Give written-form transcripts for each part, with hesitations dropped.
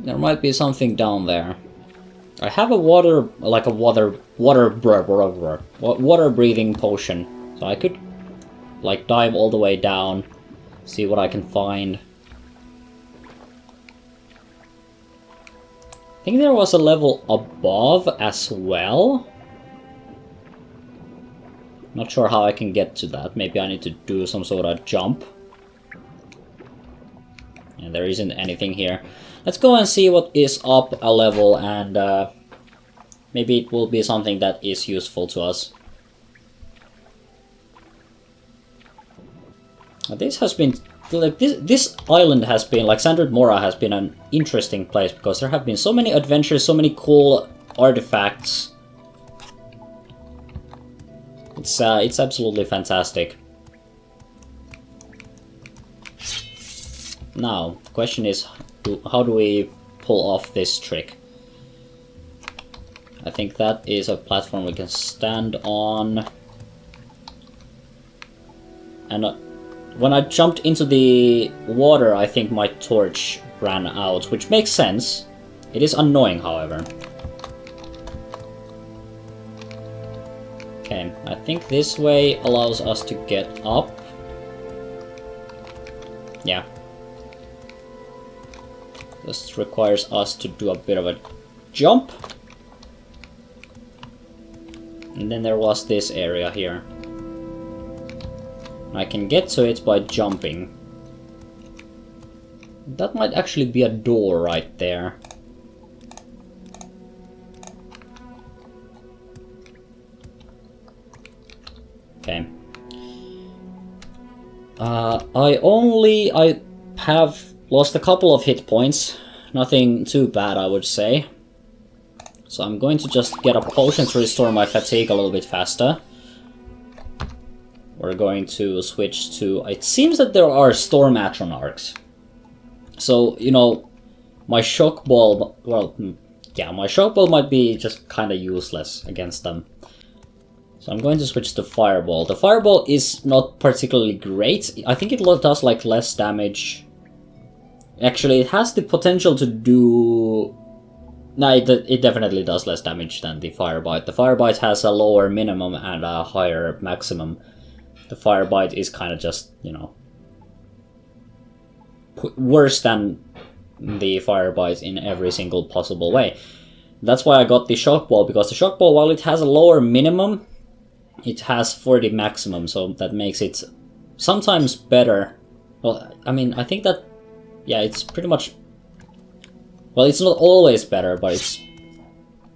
There might be something down there. I have a water breathing potion, so I could like dive all the way down, see what I can find. I think there was a level above as well. Not sure how I can get to that. Maybe I need to do some sort of jump. And there isn't anything here. Let's go and see what is up a level, and maybe it will be something that is useful to us. This has been, like, this island has been, like Sandred Mora has been an interesting place because there have been so many adventures, so many cool artifacts. It's absolutely fantastic. Now, the question is, how do we pull off this trick? I think that is a platform we can stand on. And when I jumped into the water, I think my torch ran out, which makes sense. It is annoying, however. Okay, I think this way allows us to get up. Yeah. This requires us to do a bit of a jump. And then there was this area here. I can get to it by jumping. That might actually be a door right there. Okay. I have lost a couple of hit points. Nothing too bad, I would say. So I'm going to just get a potion to restore my fatigue a little bit faster. We're going to switch to... It seems that there are storm atronarchs. So, you know, my shock ball... Well, yeah, my shock ball might be just kind of useless against them. So I'm going to switch to Fireball. The Fireball is not particularly great. I think it does like less damage. Actually, it has the potential to do... No, it definitely does less damage than the Firebite. The Firebite has a lower minimum and a higher maximum. The Firebite is kind of just, you know, worse than the Firebite in every single possible way. That's why I got the Shock Ball, because the Shock Ball, while it has a lower minimum, it has 40 maximum, so that makes it sometimes better. Well, I mean, I think that, yeah, it's pretty much... Well, it's not always better, but it's...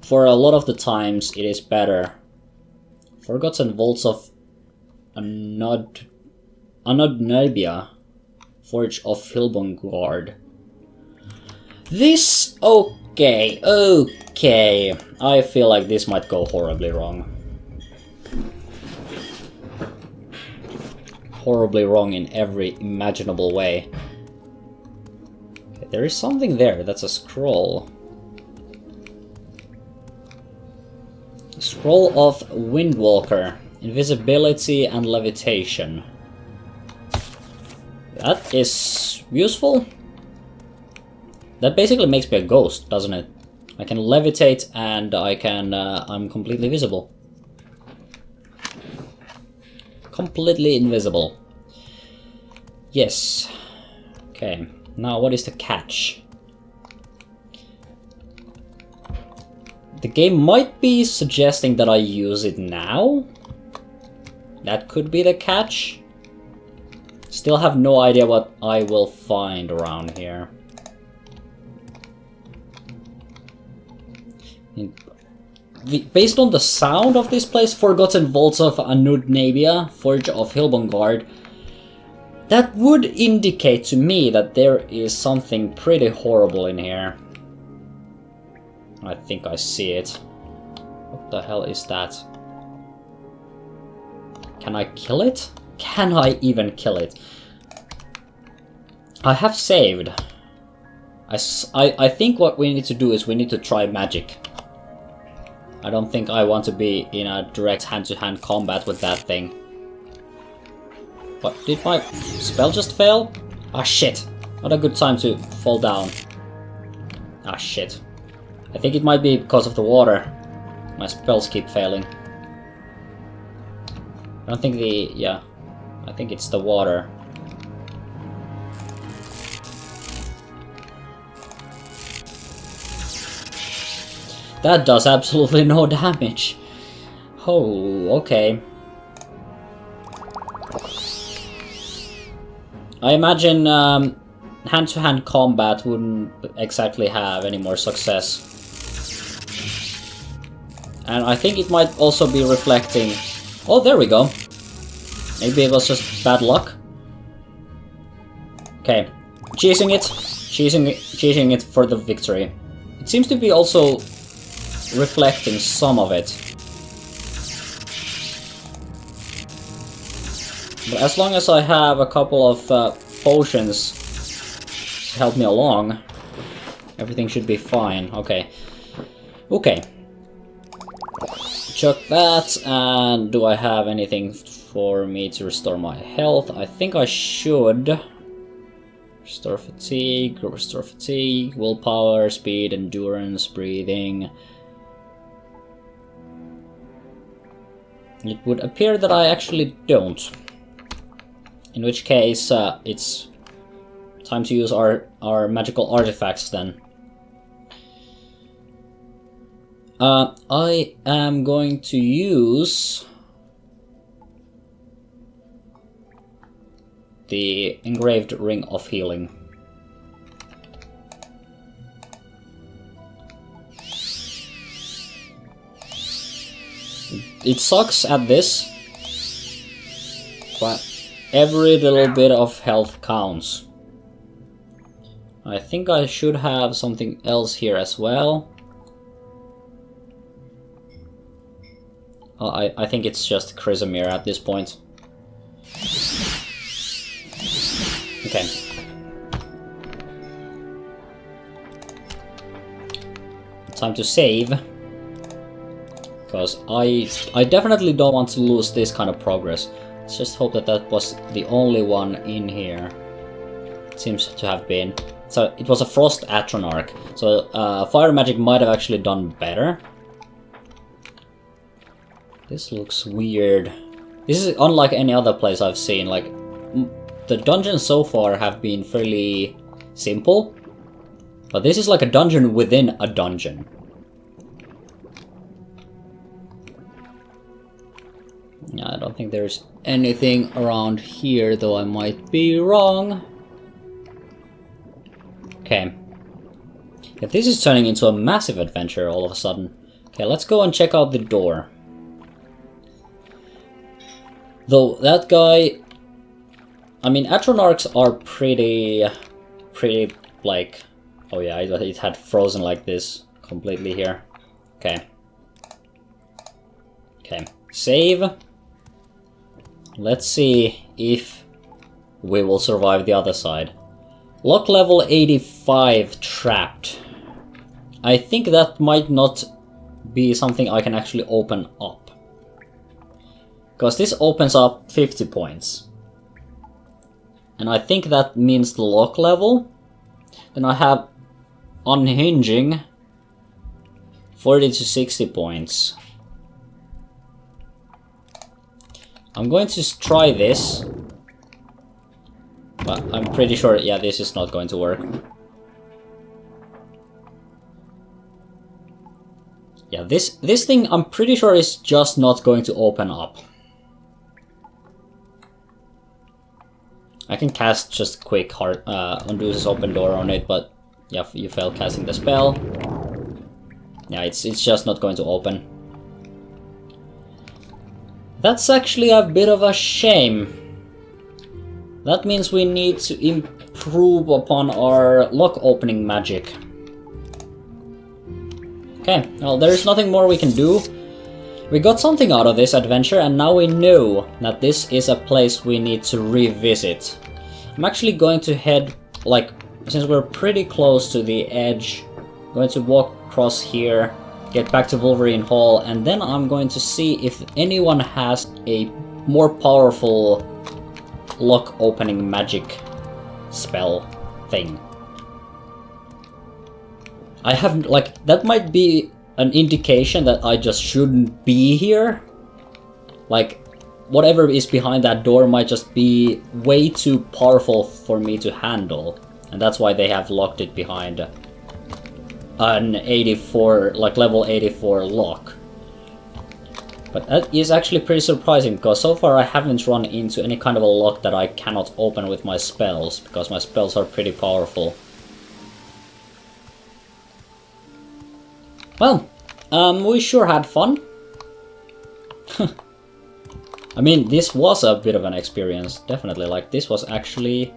For a lot of the times, it is better. Forgotten Vaults of Anodnebia, Forge of Hilbongard. This... Okay. I feel like this might go horribly wrong. Horribly wrong in every imaginable way. Okay, there is something there. That's a scroll. Scroll of Windwalker. Invisibility and levitation. That is useful. That basically makes me a ghost, doesn't it? I can levitate and I can... I'm completely visible. Completely invisible. Yes. Okay. Now what is the catch? The game might be suggesting that I use it now. That could be the catch. Still have no idea what I will find around here. Based on the sound of this place, Forgotten Vaults of Anudnabia, Forge of Hilbongard, that would indicate to me that there is something pretty horrible in here. I think I see it. What the hell is that? Can I kill it? Can I even kill it? I have saved. I think what we need to do is we need to try magic. I don't think I want to be in a direct hand-to-hand combat with that thing. What? Did my spell just fail? Ah, shit. Not a good time to fall down. Ah, shit. I think it might be because of the water. My spells keep failing. I don't think the... yeah. I think it's the water. That does absolutely no damage. Oh, okay. I imagine hand-to-hand combat wouldn't exactly have any more success. And I think it might also be reflecting... oh, there we go. Maybe it was just bad luck. Okay. Cheesing it. Cheesing it for the victory. It seems to be also reflecting some of it. But as long as I have a couple of potions to help me along, everything should be fine. Okay. Okay. Chuck that, and do I have anything for me to restore my health? I think I should. Restore fatigue, willpower, speed, endurance, breathing. It would appear that I actually don't. In which case, it's time to use our magical artifacts then. I am going to use the engraved ring of healing. It sucks at this, but every little bit of health counts. I think I should have something else here as well. I think it's just Chrysamere at this point. Okay. Time to save. Because I definitely don't want to lose this kind of progress. Let's just hope that that was the only one in here. It seems to have been. So it was a Frost Atronarch. So fire magic might have actually done better. This looks weird. This is unlike any other place I've seen. Like, the dungeons so far have been fairly simple. But this is like a dungeon within a dungeon. Yeah, I don't think there's anything around here, though I might be wrong. Okay. Yeah, this is turning into a massive adventure all of a sudden. Okay, let's go and check out the door. Though that guy... I mean, Atronarchs are pretty like... oh yeah, it had frozen like this completely here. Okay. Okay, save. Let's see if we will survive the other side. Lock level 85 trapped. I think that might not be something I can actually open up. Because this opens up 50 points. And I think that means the lock level. Then I have unhinging 40 to 60 points. I'm going to try this. But I'm pretty sure, yeah, this is not going to work. Yeah, this thing I'm pretty sure is just not going to open up. I can cast just quick undo this open door on it, but yeah, you failed casting the spell. Yeah, it's just not going to open. That's actually a bit of a shame. That means we need to improve upon our lock opening magic. Okay, well, there's nothing more we can do. We got something out of this adventure, and now we know that this is a place we need to revisit. I'm actually going to head, like, since we're pretty close to the edge, I'm going to walk across here, get back to Wolverine Hall, and then I'm going to see if anyone has a more powerful lock opening magic spell thing. I haven't, like, that might be an indication that I just shouldn't be here. Like, whatever is behind that door might just be way too powerful for me to handle. And that's why they have locked it behind an 84, like level 84 lock. But that is actually pretty surprising, because so far I haven't run into any kind of a lock that I cannot open with my spells, because my spells are pretty powerful. Well, we sure had fun. I mean, this was a bit of an experience, definitely. Like, this was actually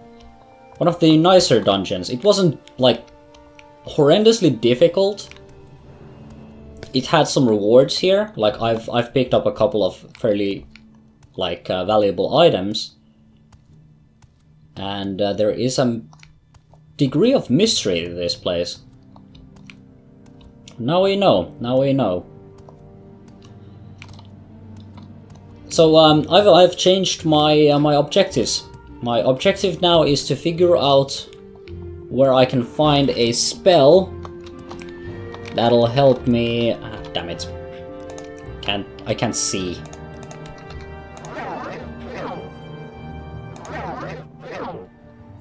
one of the nicer dungeons. It wasn't, like, horrendously difficult. It had some rewards here. Like, I've picked up a couple of fairly, like, valuable items. And there is a degree of mystery to this place. Now we know. Now we know. So I've changed my my objectives. My objective now is to figure out where I can find a spell that'll help me. Damn it! I can't see.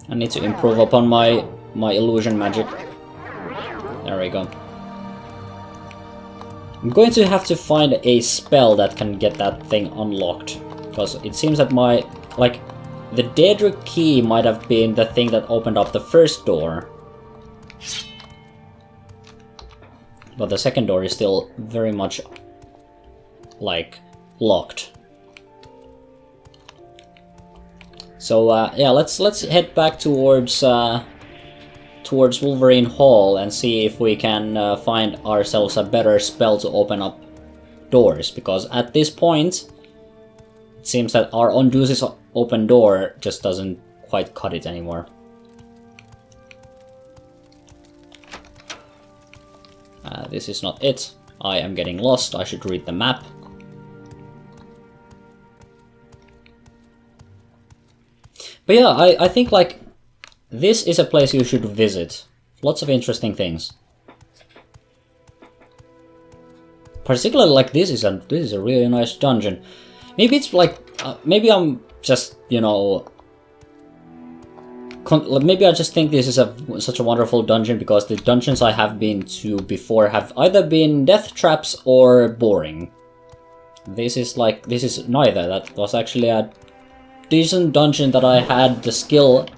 I need to improve upon my illusion magic. There we go. I'm going to have to find a spell that can get that thing unlocked, because it seems that my, like, the Daedric key might have been the thing that opened up the first door, but the second door is still very much, like, locked. So yeah, let's head back towards Wolverine Hall and see if we can find ourselves a better spell to open up doors, because at this point it seems that our Unduce's open door just doesn't quite cut it anymore. This is not it. I am getting lost. I should read the map. But yeah, I think, like, this is a place you should visit. Lots of interesting things. Particularly, like, this is a really nice dungeon. Maybe it's like maybe I'm just, you know, maybe I just think this is such a wonderful dungeon because the dungeons I have been to before have either been death traps or boring. This is neither. That was actually a decent dungeon that I had the skill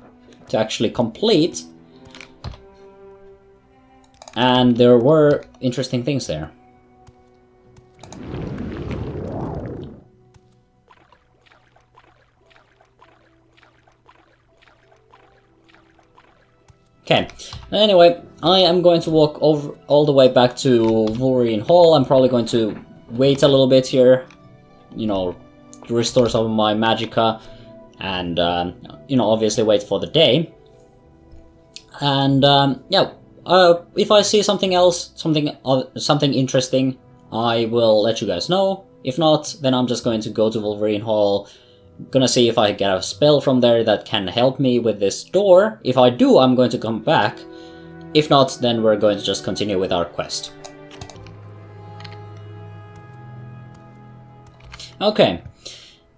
to actually complete, and there were interesting things there. Okay, anyway, I am going to walk over all the way back to Wolverine Hall. I'm probably going to wait a little bit here, you know, to restore some of my magicka, and you know, obviously wait for the day. And yeah, if I see something else, something interesting, I will let you guys know. If not, then I'm just going to go to Wolverine Hall. Gonna see if I get a spell from there that can help me with this door. If I do, I'm going to come back. If not, then we're going to just continue with our quest. Okay.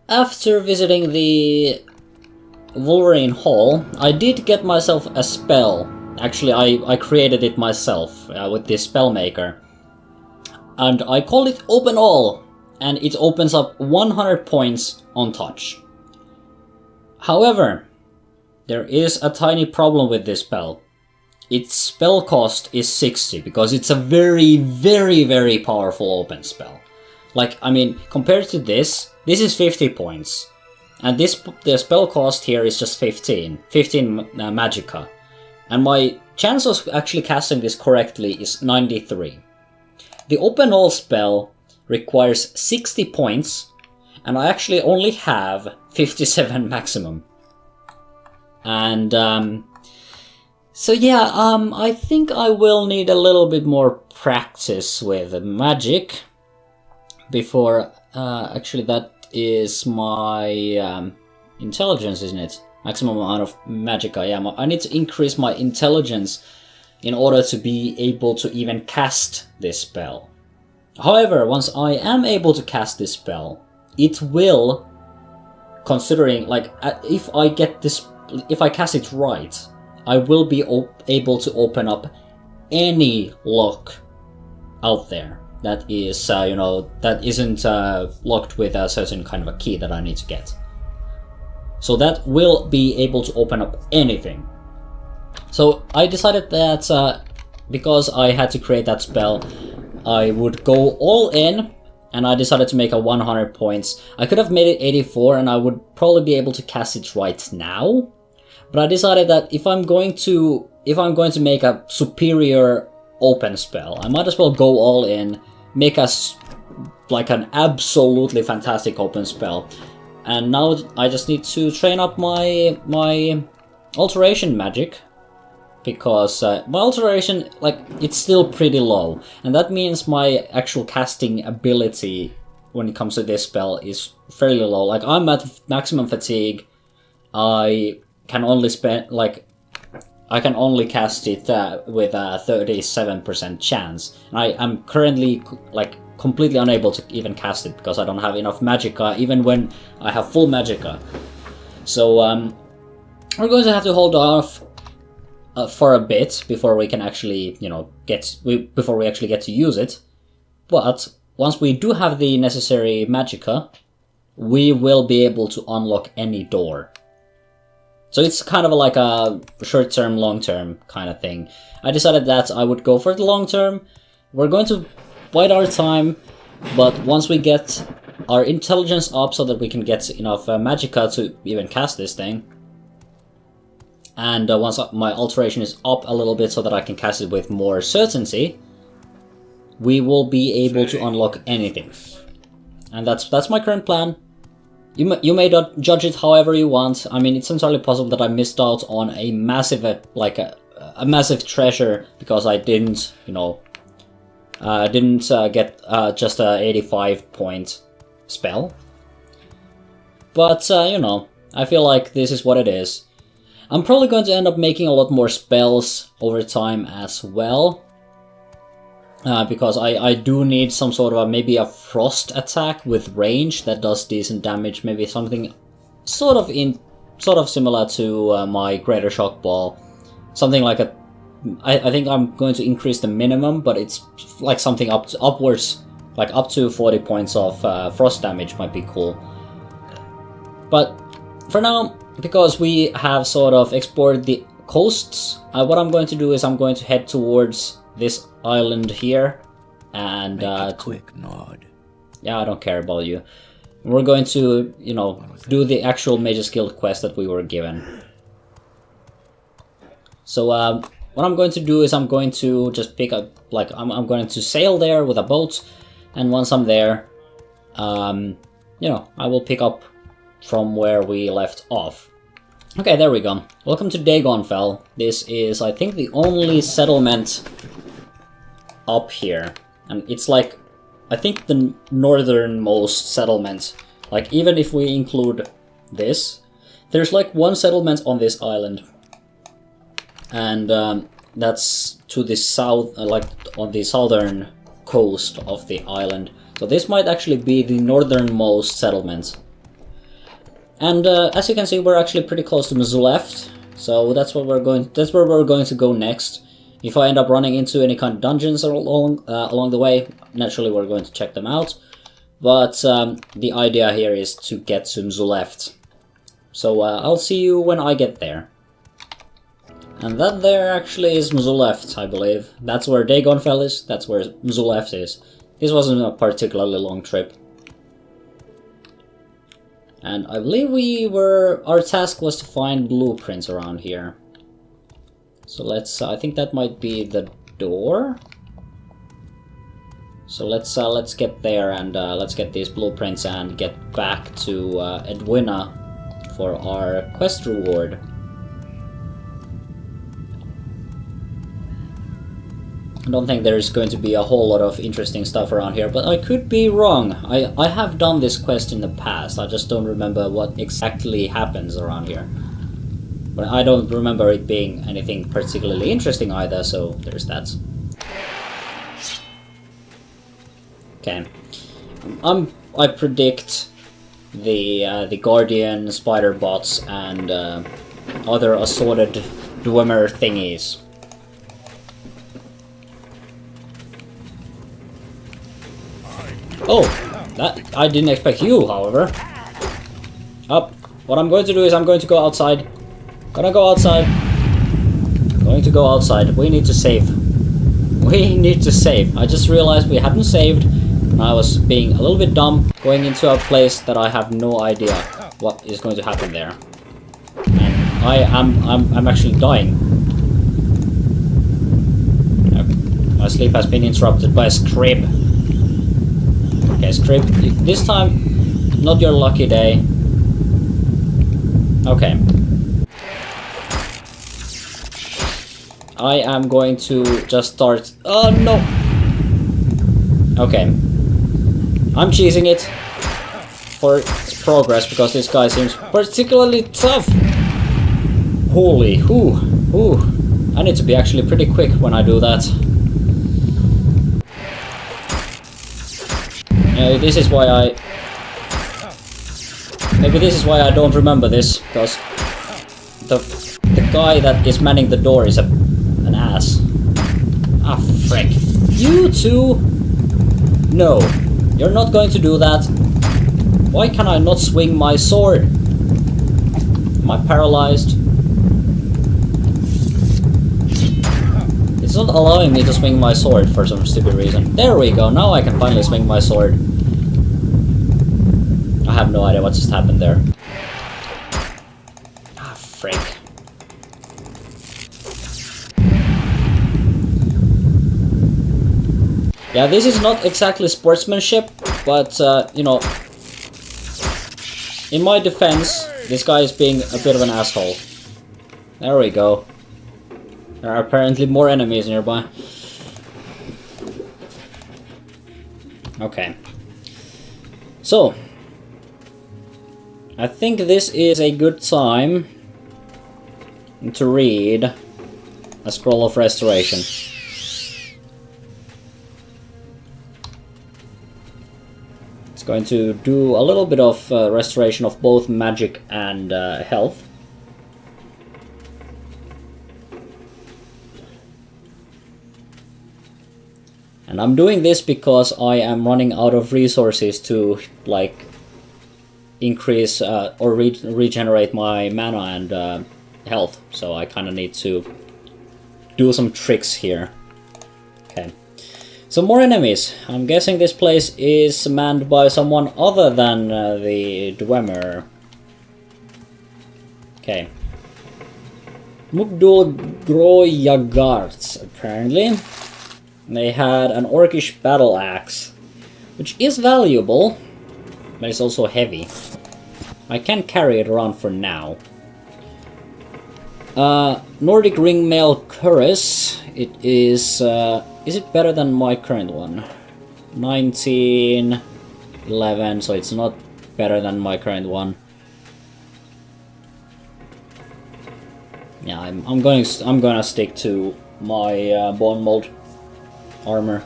After visiting the Wolverine Hall, I did get myself a spell. Actually, I created it myself with this spell maker. And I call it Open All, and it opens up 100 points on touch. However, there is a tiny problem with this spell. Its spell cost is 60, because it's a very, very, very powerful open spell. Like, I mean, compared to this is 50 points. And the spell cost here is just 15 magicka. And my chance of actually casting this correctly is 93. The Open All spell requires 60 points, and I actually only have 57 maximum. And so yeah, I think I will need a little bit more practice with magic before actually that is my intelligence, isn't it? Maximum amount of magicka. Yeah, I need to increase my intelligence in order to be able to even cast this spell. However, once I am able to cast this spell, it will, considering, like, if I cast it right, I will be able to open up any lock out there that is, that isn't locked with a certain kind of a key that I need to get. So that will be able to open up anything. So I decided that because I had to create that spell, I would go all in, and I decided to make a 100 points. I could have made it 84 and I would probably be able to cast it right now. But I decided that if I'm going to make a superior open spell, I might as well go all in, make us like an absolutely fantastic open spell. And now I just need to train up my alteration magic, because my alteration, like, it's still pretty low, and that means my actual casting ability when it comes to this spell is fairly low. Like, I'm at maximum fatigue. I can only cast it with a 37% chance. And I am currently, like, completely unable to even cast it because I don't have enough magicka, even when I have full magicka. So we're going to have to hold off for a bit before we can actually, before we actually get to use it. But once we do have the necessary magicka, we will be able to unlock any door. So it's kind of like a short-term, long-term kind of thing. I decided that I would go for the long-term. We're going to bide our time, but once we get our intelligence up so that we can get enough magicka to even cast this thing, and once my alteration is up a little bit so that I can cast it with more certainty, we will be able to unlock anything. And that's my current plan. You may judge it however you want. I mean, it's entirely possible that I missed out on a massive, a massive treasure because I didn't, get just a 85 point spell. But, I feel like this is what it is. I'm probably going to end up making a lot more spells over time as well. Because I do need some sort of maybe a frost attack with range that does decent damage. Maybe something sort of similar to my Greater Shock Ball. Something like I think I'm going to increase the minimum, but it's like something upwards, like up to 40 points of frost damage might be cool. But for now, because we have sort of explored the coasts, what I'm going to do is I'm going to head towards this island here, and Make a quick nod. Yeah, I don't care about you. We're going to, do the actual Mage's Guild quest that we were given. So what I'm going to do is I'm going to just pick up, like, I'm going to sail there with a boat, and once I'm there, I will pick up from where we left off. Okay, there we go. Welcome to Dagonfell. This is, I think, the only settlement up here. And it's like, I think the northernmost settlement. Like, even if we include this, there's like one settlement on this island. And that's to the south, like on the southern coast of the island. So this might actually be the northernmost settlement. And as you can see, we're actually pretty close to Mzuleft, so that's where we're going to go next. If I end up running into any kind of dungeons along the way, naturally we're going to check them out. But the idea here is to get to Mzuleft. So I'll see you when I get there. And that there actually is Mzuleft, I believe. That's where Dagonfell is, that's where Mzuleft is. This wasn't a particularly long trip. And I believe our task was to find blueprints around here. So let's, I think that might be the door. So let's get there and let's get these blueprints and get back to Edwina for our quest reward. I don't think there's going to be a whole lot of interesting stuff around here, but I could be wrong. I have done this quest in the past, I just don't remember what exactly happens around here. But I don't remember it being anything particularly interesting either, so there's that. Okay. I predict the Guardian, Spider Bots, and other assorted Dwemer thingies. Oh, that I didn't expect you, however. Up. What I'm going to do is I'm going to go outside. Going to go outside. We need to save. I just realized we hadn't saved. And I was being a little bit dumb, going into a place that I have no idea what is going to happen there. And I'm actually dying. My sleep has been interrupted by a scrib. Okay, scrib. This time, not your lucky day. Okay. I am going to just start... Oh, no! Okay. I'm cheesing it for its progress because this guy seems particularly tough. Holy, whoo. I need to be actually pretty quick when I do that. This is why I... Maybe this is why I don't remember this, because the guy that is manning the door is an ass. Ah, frick. You two? No, you're not going to do that. Why can I not swing my sword? Am I paralyzed? It's not allowing me to swing my sword for some stupid reason. There we go, now I can finally swing my sword. I have no idea what just happened there. Ah, frick. Yeah, this is not exactly sportsmanship, but, you know, in my defense, this guy is being a bit of an asshole. There we go. There are apparently more enemies nearby. Okay. So, I think this is a good time to read a Scroll of Restoration. It's going to do a little bit of restoration of both magic and health. And I'm doing this because I am running out of resources to, like, increase or regenerate my mana and health. So I kind of need to do some tricks here. Okay. So more enemies. I'm guessing this place is manned by someone other than the Dwemer. Okay. Mugdul Groyagards, apparently. They had an orcish battle axe, which is valuable, but it's also heavy. I can carry it around for now. Nordic Ringmail Cuirass. It is it better than my current one? 1911, so it's not better than my current one. Yeah, I'm gonna stick to my bone mold armor.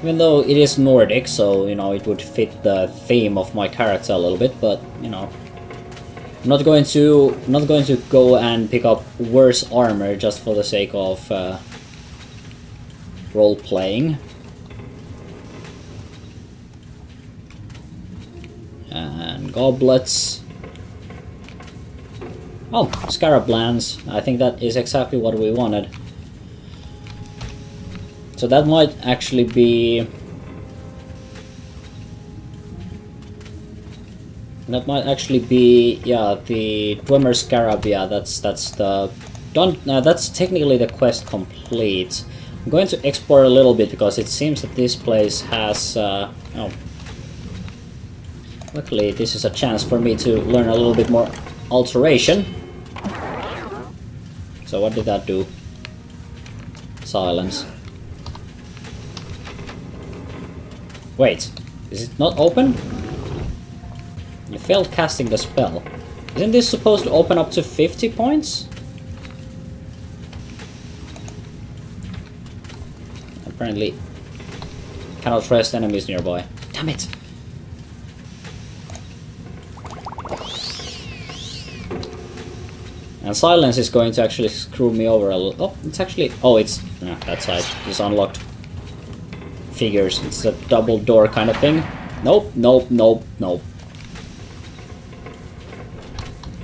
Even though it is Nordic, so, you know, it would fit the theme of my character a little bit, but, you know, I'm not going to go and pick up worse armor just for the sake of role-playing. And goblets. Oh, scarab lands. I think that is exactly what we wanted. So that might actually be... yeah, the Dwemer Scarab. Yeah, that's the... that's technically the quest complete. I'm going to explore a little bit because it seems that this place has... oh. Luckily, this is a chance for me to learn a little bit more alteration. So what did that do? Silence. Wait, is it not open? You failed casting the spell. Isn't this supposed to open up to 50 points? Apparently, cannot rest enemies nearby. Damn it! And silence is going to actually screw me over a little. Oh, it's actually... Oh, it's... that side is unlocked. Figures. It's a double door kind of thing. Nope, nope, nope, nope.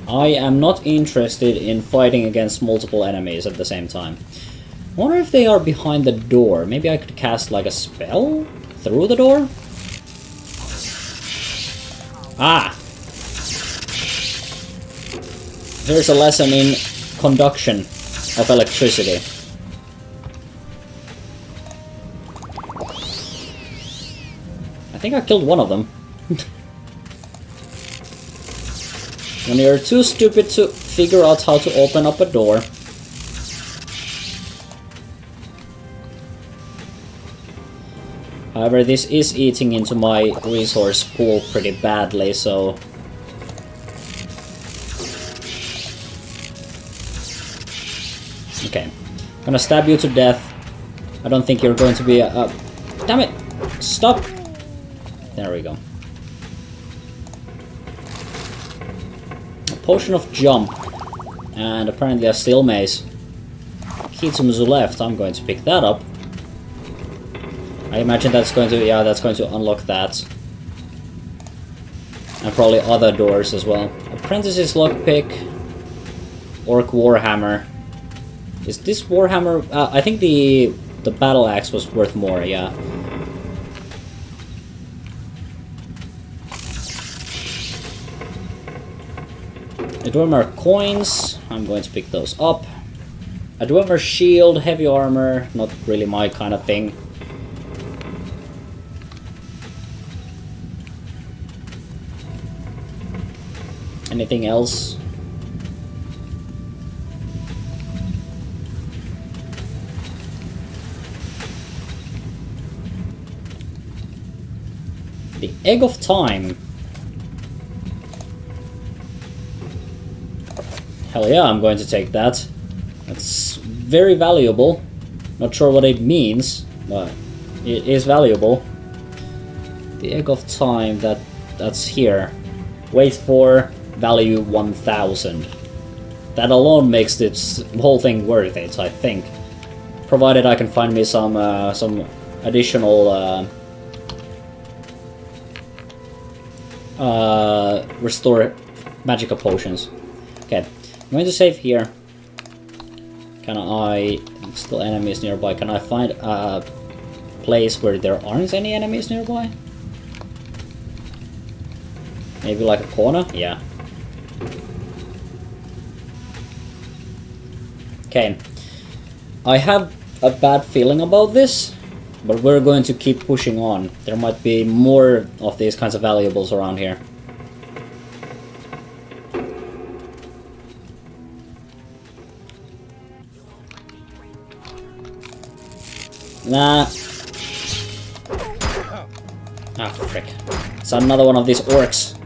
I am not interested in fighting against multiple enemies at the same time. I wonder if they are behind the door. Maybe I could cast like a spell through the door? Ah! Here's a lesson in conduction of electricity. I think I killed one of them. When you're too stupid to figure out how to open up a door. However, this is eating into my resource pool pretty badly, so... Okay. I'm gonna stab you to death. I don't think you're going to be a... Damn it! Stop! There we go. A potion of jump. And apparently a steel mace. Key to Mizu left. I'm going to pick that up. I imagine that's going to... Yeah, that's going to unlock that. And probably other doors as well. Apprentice's lockpick. Orc Warhammer. Is this Warhammer... I think the battle axe was worth more, yeah. A Dwemer coins. I'm going to pick those up. A Dwemer shield, heavy armor. Not really my kind of thing. Anything else? The Egg of Time. Hell yeah, I'm going to take that. That's very valuable. Not sure what it means, but it is valuable. The Egg of Time, that's here. Wait for value 1000. That alone makes this whole thing worth it, I think. Provided I can find me some additional restore magical potions. Okay, I'm going to save here. Can I... Still enemies nearby. Can I find a place where there aren't any enemies nearby? Maybe like a corner? Yeah. Okay. I have a bad feeling about this, but we're going to keep pushing on. There might be more of these kinds of valuables around here. Nah. Ah, frick. It's another one of these orcs.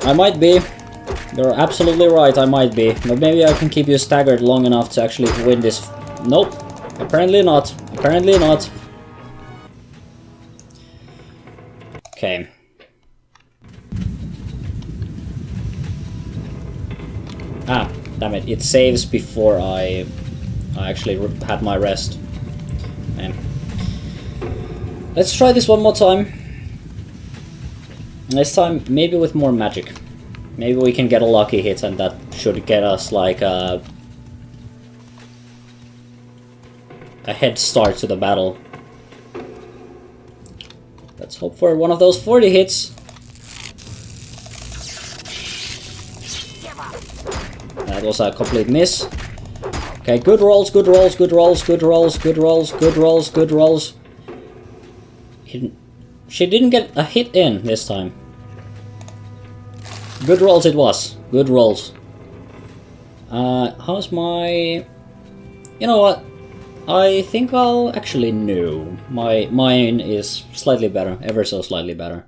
I might be. You're absolutely right, I might be. But maybe I can keep you staggered long enough to actually win this. Nope. Apparently not. Apparently not. Okay. Ah, damn it. It saves before I actually had my rest. Okay. Let's try this one more time. This time, maybe with more magic. Maybe we can get a lucky hit, and that should get us like a head start to the battle. Let's hope for one of those 40 hits. That was a complete miss. Okay, good rolls, good rolls, good rolls, good rolls, good rolls, good rolls, good rolls. She didn't get a hit in this time. Good rolls it was. Good rolls. How's my... You know what? I think I'll actually no. Mine is slightly better, ever so slightly better.